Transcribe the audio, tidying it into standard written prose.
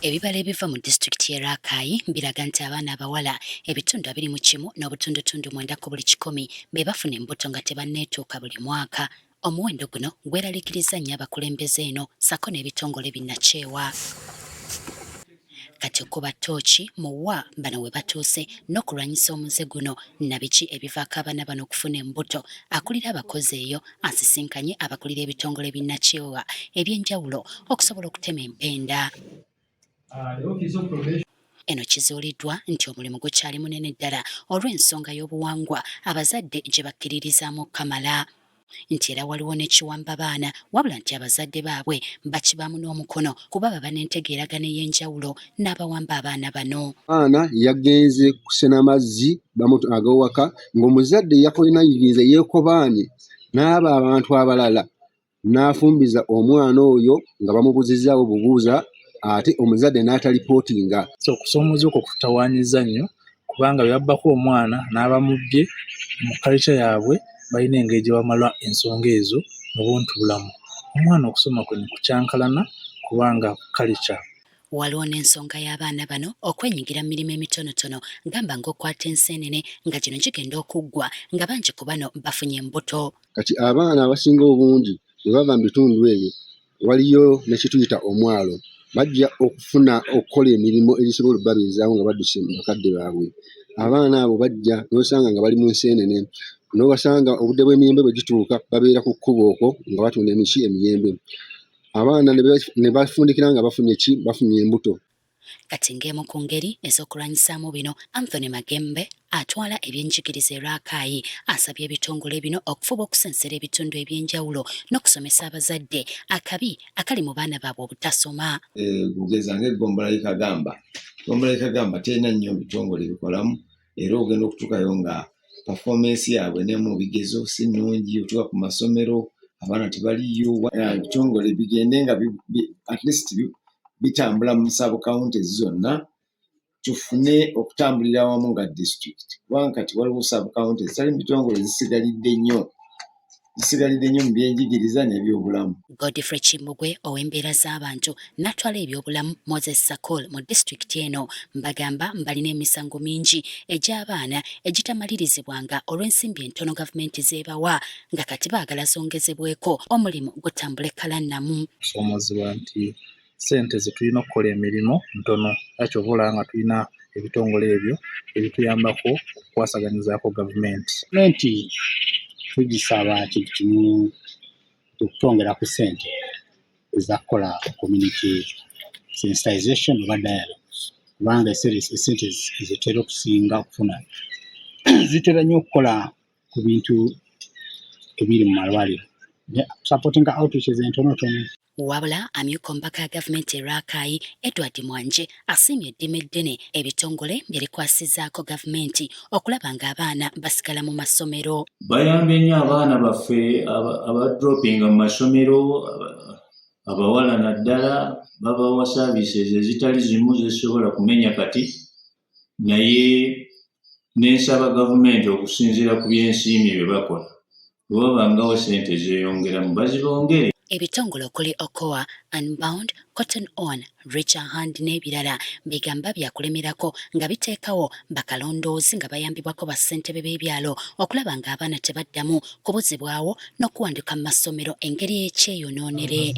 Ebibala ebiva mu disitulikiti y'e Rakai biraga nti abaana abawala ebitundu 21 n'obutundutundu 9 ku buli 100 be bafuna embuto nga tebanneetuuka buli mwaka. Omuwendo guno gweraliikiriza nnyo abakulembeze eno sako n'ebitongole binnakyewa. Kati okuba ttooki muwa bano we batuuse n'okulwanyisa omuze guno na biki ebivaako abaana bano okufuna embuto. Akulira abakozi eyo asisinkanye abakulira ebitongole binnakyewa eby'enjawulo okusobola okutema empenda. Eno kizuuliddwa nti omulimu gukyali munene ddala olw'ensonga y'obuwangwa abazadde gye bakkiririzaamu Kamala. Nti era waliwo n'ekiwamba baana wabula nti abazadde baabwe bakibaamu n'omukono kuba baba n'entegeeragana ey'enjawulo n'abawamba abaana bano. Aana yagenze kusena amazzi ag'owaka ng'omuzadde yakolinayiriza yeekobaanye n'aba abantu abalala n'afumbiza omwana oyo nga bamubuzizaawo bubuuza ate omuzadde n'atalipootinga. Okusoomoza okwo kutawaanyiza nnyo kubanga byabbako omwana n'abamubbye mu kalica yaabwe balina engeri gye bamala ensonga ezo mu buntubulamu. Omwana okusoma kwe ne kukyankalana kubanga kalica. Waliwo n'ensonga y'abaana bano okwenyigira mu mirimu emitonotono gamba ng'okwata enseenene nga gino gigenda okuggwa nga bangi ku bano bafunye embuto. Kati abaana abasinga obungi bwe bava mu bitundu ebyo waliyo ne kituyita omwalo. Bajja okukola emirimu egisobola okubabeezaawo nga badduse mu bakadde baabwe. Abaana abo bajja n'osanga nga bali mu nseenene n'obasanga obudde bw'emiyembe bwe gituuka babeera ku kkubo okwo nga batunda emiyembe. Abaana ne bafundikira nga bafunye ki? Bafunye embuto. Kati ng'emu ku ngeri ez'okulwanyisaamu bino, Anthony Magembe atwala ebyenjigiriza e Rakai asabye ebitongole bino okufuba okusensera ebitundu eby'enjawulo n'okusomesa abazadde akabi akali mu baana baabwe obutasoma. Kugeza ng'eggombolola y'Ikagamba terina nnyo bitongole bikolamu era ogenda okutuukayo nga performance yaabwe ne mu bigezo si nnungi. Otuuka ku masomero abaana tebaliyo. Ebitongole bigende nga at least bitambula mu sub counties zonna tufune okutambulira awamu nga district kubanga kati waliwo sub counties zitali mu bitongole zisigalidde nnyo mu byenjigiriza n'ebyobulamu. Godfrey Kimbugwe ow'embeera z'abantu n'atwala ebyobulamu Moses Sakol mu disitulikiti eno mbagamba balina emisango mingi egy'abaana egitamalirizibwanga olw'ensimbi entono gavumenti z'ebawa nga kati baagala zongezebweko omulimu gutambule kalannamu. Kusoomozebwa nti ssente ze tulina okukola emirimu ntono era kyova olaba nga tulina ebitongole ebyo ebituyambako okukwasaganyizaako gavumenti. Gavumenti tugisaba kintu kimu okutwongera ku ssente ezakukola community sensitization oba dialogues kubanga essente zitera okusinga okufuna zitera nnyo okukola ku bintu ebiri mu malwaliro supporting outreaches entonotono. Wabula amyuka omubaka ya gavumenti e Rakai Edward Mwanje asiimye eddima eddene ebitongole bye likwasizzaako gavumenti okulaba ng'abaana basigala mu masomero. Bayambye nnyo abaana baffe abadropinga mu masomero abawala naddala babawa services ezitali zimu zisobola kumenya kati naye n'ensaba gavumenti okusinziira ku byensiimye bye bakola bwe babangawo ssente zeeyongeramu bazibongere. Ebitongole okuli Okoa, Unbound, Cotton On, Richer Hand n'ebirala bigamba byakulemerako nga biteekawo bakalondoozi nga bayambibwako bassentebe b'ebyalo okulaba ng'abaana tebaddamu kubuzibwawo n'okuwanduka mu masomero engeri y'ekyeyonoonere.